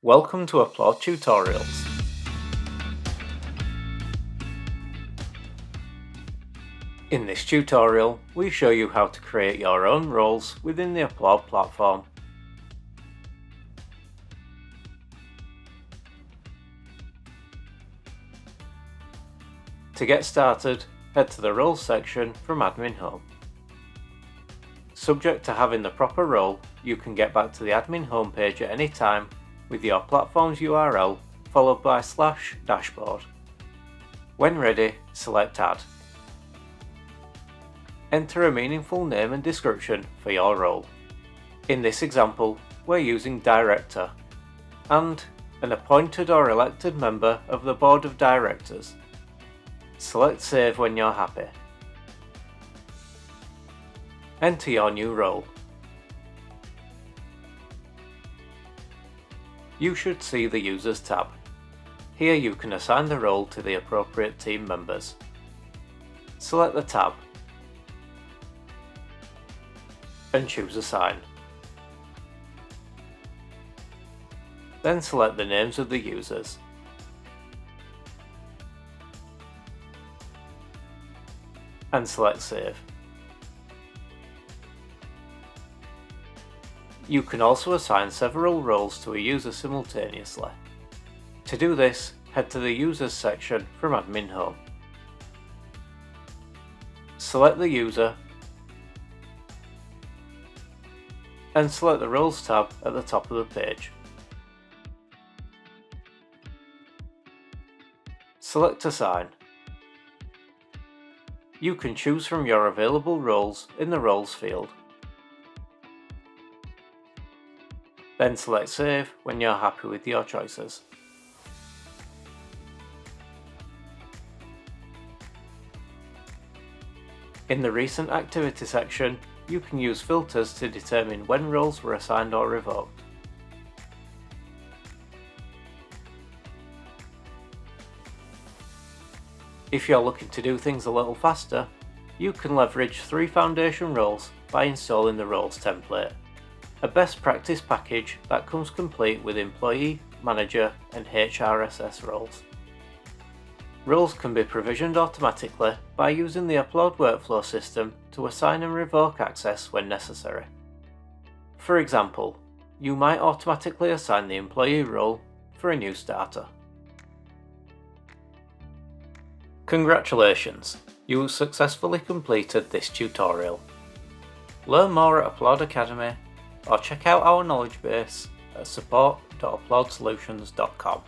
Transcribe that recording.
Welcome to Applaud Tutorials. In this tutorial, we show you how to create your own roles within the Applaud platform. To get started, head to the Roles section from Admin Home. Subject to having the proper role, you can get back to the admin homepage at any time with your platform's URL followed by /dashboard. When ready, select Add. Enter a meaningful name and description for your role. In this example, we're using Director and an appointed or elected member of the Board of Directors. Select Save when you're happy. Enter your new role. You should see the Users tab. Here you can assign the role to the appropriate team members. Select the tab and choose Assign. Then select the names of the users. And select Save. You can also assign several roles to a user simultaneously. To do this, head to the Users section from Admin Home. Select the user and select the Roles tab at the top of the page. Select Assign. You can choose from your available roles in the Roles field. Then select Save when you're happy with your choices. In the Recent Activity section, you can use filters to determine when roles were assigned or revoked. If you're looking to do things a little faster, you can leverage 3 foundation roles by installing the Roles template, a best practice package that comes complete with employee, manager and HRSS roles. Roles can be provisioned automatically by using the Applaud workflow system to assign and revoke access when necessary. For example, you might automatically assign the employee role for a new starter. Congratulations! You successfully completed this tutorial. Learn more at Applaud Academy or check out our knowledge base at support.applaudsolutions.com.